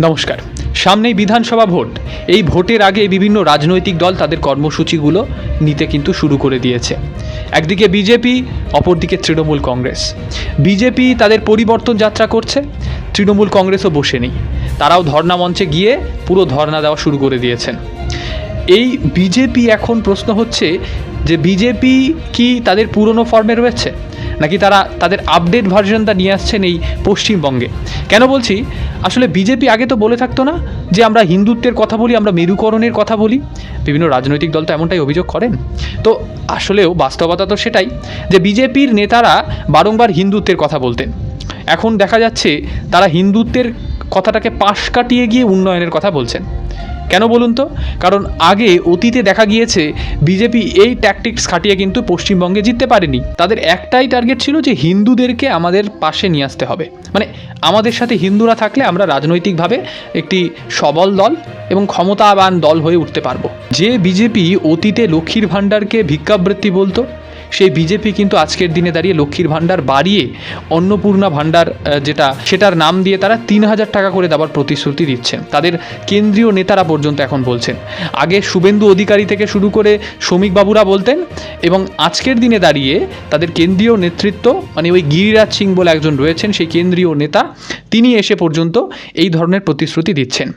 নমস্কার। সামনেই বিধানসভা ভোট। এই ভোটের আগে বিভিন্ন রাজনৈতিক দল তাদের কর্মসূচিগুলো নিতে কিন্তু শুরু করে দিয়েছে। একদিকে বিজেপি, অপরদিকে তৃণমূল কংগ্রেস। বিজেপি তাদের পরিবর্তন যাত্রা করছে, তৃণমূল কংগ্রেসও বসে নেই। তারাও ধর্ণা মঞ্চে গিয়ে পুরো ধর্ণা দেওয়া শুরু করে দিয়েছেন। এই বিজেপি, এখন প্রশ্ন হচ্ছে যে বিজেপি কি তাদের পুরনো ফর্মে রয়েছে, নাকি তারা তাদের আপডেট ভার্সনটা নিয়ে আসছেন এই পশ্চিমবঙ্গে? কেন বলছি, আসলে বিজেপি আগে তো বলে থাকতো না যে আমরা হিন্দুত্বের কথা বলি, আমরা মেরুকরণের কথা বলি। বিভিন্ন রাজনৈতিক দল তো এমনটাই অভিযোগ করেন। তো আসলেও বাস্তবতা তো সেটাই যে বিজেপির নেতারা বারংবার হিন্দুত্বের কথা বলতেন। এখন দেখা যাচ্ছে তারা হিন্দুত্বের কথাটাকে পাশ কাটিয়ে গিয়ে উন্নয়নের কথা বলছেন। কেন বলুন তো? কারণ আগে অতীতে দেখা গিয়েছে বিজেপি এই ট্যাকটিক্স খাটিয়ে কিন্তু পশ্চিমবঙ্গে জিততে পারেনি। তাদের একটাই টার্গেট ছিল যে হিন্দুদেরকে আমাদের পাশে নিয়ে আসতে হবে, মানে আমাদের সাথে হিন্দুরা থাকলে আমরা রাজনৈতিকভাবে একটি সবল দল এবং ক্ষমতাবান দল হয়ে উঠতে পারবো। যে বিজেপি অতীতে লক্ষ্মীর ভাণ্ডারকে ভিক্ষাবৃত্তি বলতো, সেই বিজেপি কিন্তু আজকের দিনে দাঁড়িয়ে লক্ষ্মীর ভাণ্ডার বাড়িয়ে অন্নপূর্ণা ভাণ্ডার সেটার নাম দিয়ে তারা 3,000 টাকা করে দেওয়ার প্রতিশ্রুতি দিচ্ছেন। তাদের কেন্দ্রীয় নেতারা পর্যন্ত এখন বলছেন। আগে শুভেন্দু অধিকারী থেকে শুরু করে শ্রমিকবাবুরা বলতেন, এবং আজকের দিনে দাঁড়িয়ে তাদের কেন্দ্রীয় নেতৃত্ব, মানে ওই গিরিরাজ সিং বলে একজন রয়েছেন সেই কেন্দ্রীয় নেতা, তিনি এসে পর্যন্ত এই ধরনের প্রতিশ্রুতি দিচ্ছেন।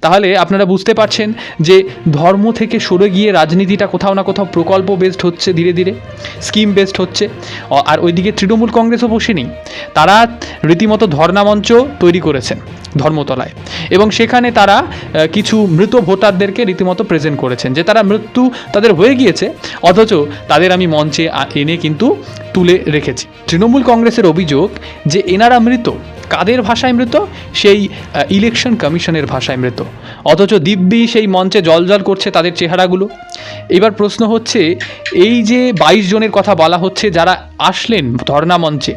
তাহলে আপনারা বুঝতে পারছেন যে ধর্ম থেকে সরে গিয়ে রাজনীতিটা কোথাও না কোথাও প্রকল্প বেসড হচ্ছে, ধীরে ধীরে স্কিম বেসড হচ্ছে। আর ওইদিকে তৃণমূল কংগ্রেসও বসে নেই, তারা রীতিমতো ধর্ণা মঞ্চ তৈরি করেছেন ধর্মতলায়, এবং সেখানে তারা কিছু মৃত ভোটারদেরকে রীতিমতো প্রেজেন্ট করেছেন যে তারা মৃত্যু তাদের হয়ে গিয়েছে, অথচ তাদের আমি মঞ্চে এনে কিন্তু তুলে রেখেছি। তৃণমূল কংগ্রেসের অভিযোগ যে এনারা মৃত। কাদের ভাষায় মৃত? সেই ইলেকশন কমিশনের ভাষায় মৃত, অথচ দিব্যি সেই মঞ্চে জলজল করছে তাদের চেহারাগুলো। এবার প্রশ্ন হচ্ছে, এই যে 22 জনের কথা বলা হচ্ছে যারা আসলেন ধর্ণা মঞ্চে,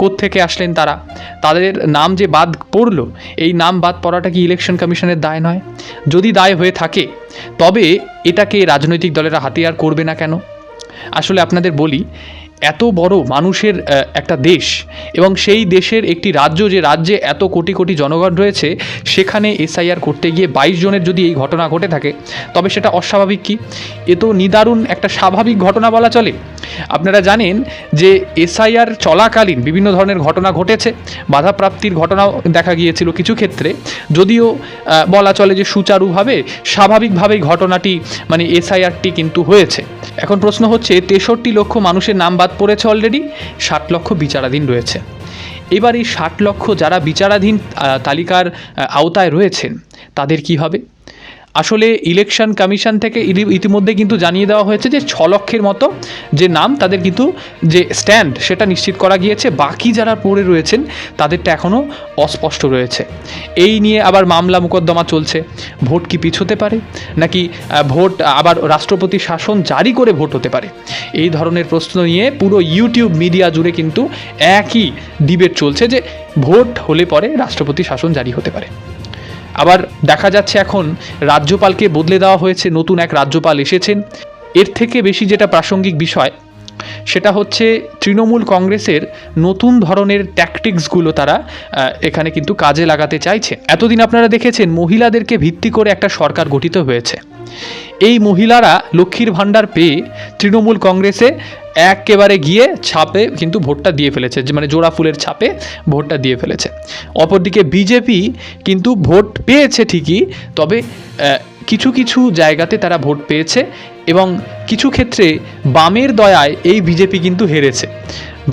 কোত্থেকে আসলেন তারা? তাদের নাম যে বাদ পড়লো, এই নাম বাদ পড়াটা কি ইলেকশন কমিশনের দায় নয়? যদি দায় হয়ে থাকে তবে এটাকে রাজনৈতিক দলেরা হাতিয়ার করবে না কেন? আসলে আপনাদের বলি, এত বড় মানুষের একটা দেশ, এবং সেই দেশের একটি রাজ্য, যে রাজ্যে এত কোটি কোটি জনগণ রয়েছে, সেখানে এসআইআর করতে গিয়ে 22 জনের যদি এই ঘটনা ঘটে থাকে, তবে সেটা অস্বাভাবিক কি? এ তো নিদারুণ একটা স্বাভাবিক ঘটনা বলা চলে। আপনারা জানেন যে এসআইআর চলাকালীন বিভিন্ন ধরনের ঘটনা ঘটেছে, বাধাপ্রাপ্তির ঘটনাও দেখা গিয়েছিল কিছু ক্ষেত্রে, যদিও বলা চলে যে সুচারুভাবে স্বাভাবিকভাবেই ঘটনাটি, মানে এসআইআরটি কিন্তু হয়েছে। এখন প্রশ্ন হচ্ছে, 63 লক্ষ মানুষের নাম বাদ পড়েছে অলরেডি, 60 লক্ষ বিচারাধীন রয়েছে। এবার এই 60 লক্ষ যারা বিচারাধীন তালিকার আওতায় রয়েছেন, তাদের কি হবে? আসলে ইলেকশন কমিশন থেকে ইতিমধ্যে কিন্তু জানিয়ে দেওয়া হয়েছে যে 6 লক্ষের মতো যে নাম, তাদের কিন্তু যে স্ট্যান্ড সেটা নিশ্চিত করা গিয়েছে। বাকি যারা পড়ে রয়েছেন তাদেরটা এখনও অস্পষ্ট রয়েছে। এই নিয়ে আবার মামলা মোকদ্দমা চলছে। ভোট কি পিছোতে পারে, নাকি ভোট আবার রাষ্ট্রপতি শাসন জারি করে ভোট হতে পারে? এই ধরনের প্রশ্ন নিয়ে পুরো ইউটিউব মিডিয়া জুড়ে কিন্তু একই ডিবেট চলছে যে ভোট হলে পরে রাষ্ট্রপতি শাসন জারি হতে পারে। আবার দেখা যাচ্ছে এখন রাজ্যপালকে বদলে দেওয়া হয়েছে, নতুন এক রাজ্যপাল এসেছেন। এর থেকে বেশি যেটা প্রাসঙ্গিক বিষয়, সেটা হচ্ছে তৃণমূল কংগ্রেসের নতুন ধরনের ট্যাকটিক্সগুলো তারা এখানে কিন্তু কাজে লাগাতে চাইছে। এতদিন আপনারা দেখেছেন মহিলাদেরকে ভিত্তি করে একটা সরকার গঠিত হয়েছে। এই মহিলারা লক্ষ্মীর ভাণ্ডার পেয়ে তৃণমূল কংগ্রেসে একেবারে গিয়ে ছাপে কিন্তু ভোটটা দিয়ে ফেলেছে, যে মানে জোড়া ফুলের ছাপে ভোটটা দিয়ে ফেলেছে। অপরদিকে বিজেপি কিন্তু ভোট পেয়েছে ঠিকই, তবে কিছু কিছু জায়গাতে তারা ভোট পেয়েছে, এবং কিছু ক্ষেত্রে বামের দয়ায় এই বিজেপি কিন্তু হেরেছে।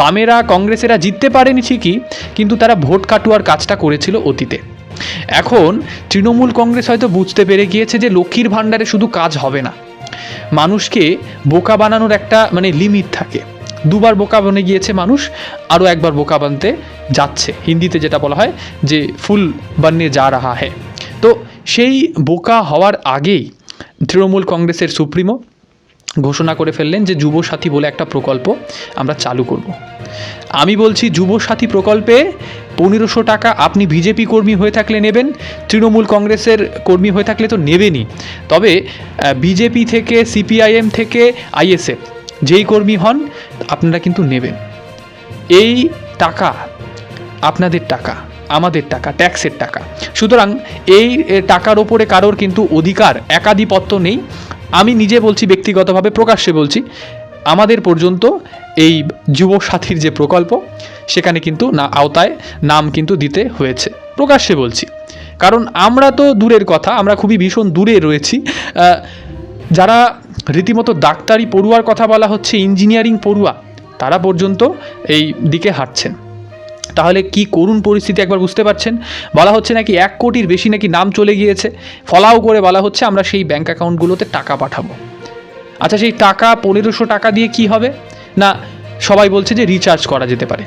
বামেরা, কংগ্রেসেরা জিততে পারেনি ঠিকই, কিন্তু তারা ভোট কাটুয়ার কাজটা করেছিল অতীতে। এখন তৃণমূল কংগ্রেস হয়তো বুঝতে পেরে গিয়েছে যে লক্ষ্মীর ভাণ্ডারে শুধু কাজ হবে না, মানুষকে বোকা বানানোর একটা মানে লিমিট থাকে। দুবার বোকা বনে গিয়েছে মানুষ, আরও একবার বোকা বানতে যাচ্ছে। হিন্দিতে যেটা বলা হয় যে ফুল বাননে যা রাহা হ্যায়। তো সেই বোকা হওয়ার আগেই তৃণমূল কংগ্রেসের সুপ্রিমো ঘোষণা করে ফেললেন যে যুবসাথী বলে একটা প্রকল্প আমরা চালু করব। আমি বলছি, যুবসাথী প্রকল্পে 1500 টাকা আপনি বিজেপি কর্মী হয়ে থাকলে নেবেন, তৃণমূল কংগ্রেসের কর্মী হয়ে থাকলে তো নেবেনই, তবে বিজেপি থেকে, সিপিআইএম থেকে, আইএসএফ যেই কর্মী হন আপনারা কিন্তু নেবেন। এই টাকা আপনাদের টাকা, আমাদের টাকা, ট্যাক্সের টাকা। সুতরাং এই টাকার ওপরে কারোর কিন্তু অধিকার, একাধিপত্য নেই। আমি নিজে বলছি, ব্যক্তিগতভাবে প্রকাশ্যে বলছি, আমাদের পর্যন্ত এই যুবসাথীর যে প্রকল্প সেখানে কিন্তু আওতায় নাম কিন্তু দিতে হয়েছে, প্রকাশ্যে বলছি। কারণ আমরা তো দূরের কথা, আমরা খুবই ভীষণ দূরে রয়েছি। যারা রীতিমতো ডাক্তারি পড়ুয়ার কথা বলা হচ্ছে, ইঞ্জিনিয়ারিং পড়ুয়া, তারা পর্যন্ত এই দিকে হাঁটছেন। তাহলে কি করুণ পরিস্থিতি একবার বুঝতে পারছেন। বলা হচ্ছে নাকি 1 কোটির বেশি নাকি নাম চলে গিয়েছে, ফলাও করে বলা হচ্ছে আমরা সেই ব্যাঙ্ক অ্যাকাউন্টগুলোতে টাকা পাঠাবো। আচ্ছা, সেই টাকা 1500 টাকা দিয়ে কি হবে? না, সবাই বলছে যে রিচার্জ করা যেতে পারে।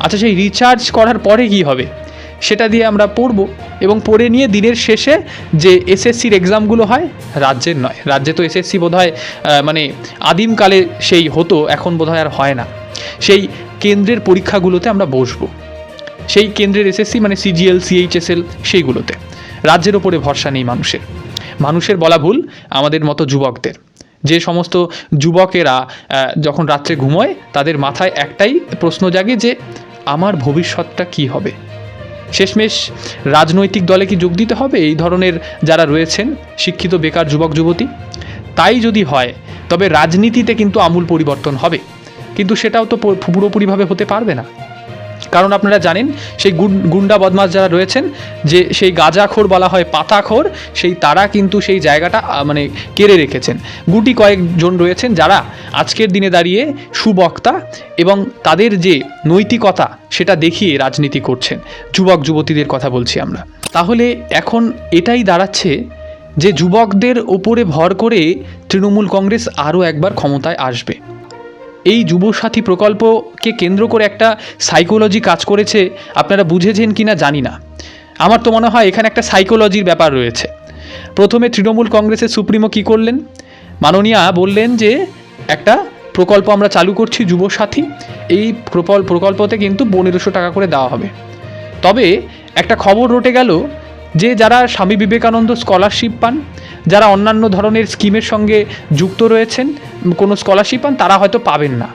আচ্ছা, সেই রিচার্জ করার পরে কি হবে? সেটা দিয়ে আমরা পড়ব এবং পড়ে নিয়ে দিনের শেষে যে এসএসসির এক্সামগুলো হয়, রাজ্যের নয়, রাজ্যে তো এসএসসি বোধহয় মানে আদিমকালে সেই হতো, এখন বোধহয় আর হয় না, সেই কেন্দ্রের পরীক্ষাগুলোতে আমরা বসবো। সেই কেন্দ্রের এসএসসি মানে সিজিএল, সিএইচএসএল, সেইগুলোতে। রাজ্যের ওপরে ভরসা নেই মানুষের বলা ভুল, আমাদের মতো যুবকদের। যে সমস্ত যুবকেরা যখন রাত্রে ঘুমোয়, তাদের মাথায় একটাই প্রশ্ন জাগে যে আমার ভবিষ্যৎটা কি হবে। শেষমেশ রাজনৈতিক দলে কি যোগ দিতে হবে এই ধরনের যারা রয়েছেন শিক্ষিত বেকার যুবক যুবতী? তাই যদি হয় তবে রাজনীতিতে কিন্তু আমূল পরিবর্তন হবে, কিন্তু সেটাও তো পুরোপুরিভাবে হতে পারবে না। কারণ আপনারা জানেন, সেই গুন্ডা বদমাশ যারা রয়েছেন, যে সেই গাঁজাখোর বলা হয়, পাতাখোর, সেই তারা কিন্তু সেই জায়গাটা মানে কেড়ে রেখেছেন। গুটি কয়েকজন রয়েছেন যারা আজকের দিনে দাঁড়িয়ে সুবক্তা এবং তাদের যে নৈতিকতা সেটা দেখিয়ে রাজনীতি করছেন। যুবক যুবতীদের কথা বলছি আমরা। তাহলে এখন এটাই দাঁড়াচ্ছে যে যুবকদের ওপরে ভর করে তৃণমূল কংগ্রেস আরও একবার ক্ষমতায় আসবে। এই যুবসাথী প্রকল্পকে কেন্দ্র করে একটা সাইকোলজি কাজ করেছে, আপনারা বুঝেছেন কি না জানি না। আমার তো মনে হয় এখানে একটা সাইকোলজির ব্যাপার রয়েছে। প্রথমে তৃণমূল কংগ্রেসের সুপ্রিমো কী করলেন? মাননীয়া বললেন যে একটা প্রকল্প আমরা চালু করছি, যুবসাথী। এই প্রকল্পতে কিন্তু 1500 টাকা করে দেওয়া হবে। তবে একটা খবর রটে গেল যে যারা স্বামী বিবেকানন্দ স্কলারশিপ পান, যারা অন্যান্য ধরনের স্কিমের সঙ্গে যুক্ত রয়েছেন, কোনো স্কলারশিপ পান, তারা হয়তো পাবেন না।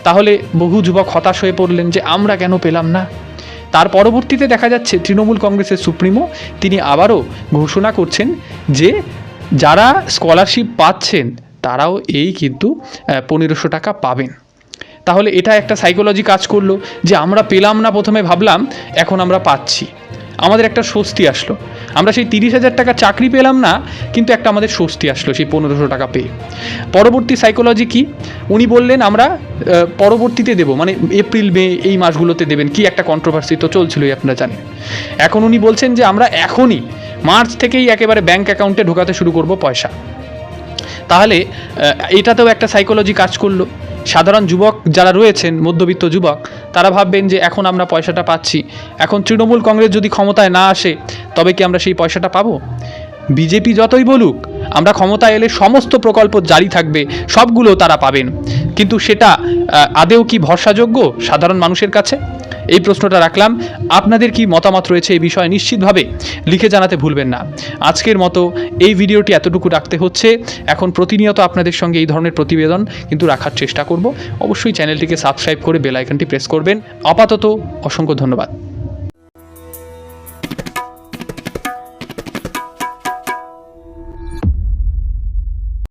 তাহলে বহু যুবক হতাশ হয়ে পড়লেন যে আমরা কেন পেলাম না। তার পরবর্তীতে দেখা যাচ্ছে তৃণমূল কংগ্রেসের সুপ্রিমো তিনি আবারও ঘোষণা করছেন যে যারা স্কলারশিপ পাচ্ছেন তারাও এই কিন্তু 1500 টাকা পাবেন। তাহলে এটা একটা সাইকোলজি কাজ করলো যে আমরা পেলাম না, প্রথমে ভাবলাম, এখন আমরা পাচ্ছি, আমাদের একটা স্বস্তি আসলো। আমরা সেই 30,000 টাকা চাকরি পেলাম না, কিন্তু একটা আমাদের স্বস্তি আসলো সেই 1500 টাকা পেয়ে। পরবর্তী সাইকোলজি কি? উনি বললেন আমরা পরবর্তীতে দেবো, মানে এপ্রিল মে এই মাসগুলোতে দেবেন। কি একটা কন্ট্রোভার্সি তো চলছিলই, আপনারা জানেন। এখন উনি বলছেন যে আমরা এখনই মার্চ থেকেই একেবারে ব্যাঙ্ক অ্যাকাউন্টে ঢোকাতে শুরু করব পয়সা। তাহলে এটাতেও একটা সাইকোলজি কাজ করলো। সাধারণ যুবক যারা রয়েছেন, মধ্যবিত্ত যুবক, তারা ভাববেন যে এখন আমরা পয়সাটা পাচ্ছি, এখন তৃণমূল কংগ্রেস যদি ক্ষমতায় না আসে তবে কি আমরা সেই পয়সাটা পাবো? বিজেপি যতই বলুক আমরা ক্ষমতায় এলে সমস্ত প্রকল্প জারি থাকবে, সবগুলো তারা পাবেন, কিন্তু সেটা আদেও কি ভরসাযোগ্য সাধারণ মানুষের কাছে? এই প্রশ্নটা রাখলাম। আপনাদের কি মতামত রয়েছে এই বিষয়ে নিশ্চিতভাবে লিখে জানাতে ভুলবেন না। আজকের মতো এই ভিডিওটি এতটুকু রাখতে হচ্ছে। এখন প্রতিনিয়ত আপনাদের সঙ্গে এই ধরনের প্রতিবেদন কিন্তু রাখার চেষ্টা করব। অবশ্যই চ্যানেলটিকে সাবস্ক্রাইব করে বেল আইকনটি প্রেস করবেন। আপাতত অসংখ্য ধন্যবাদ।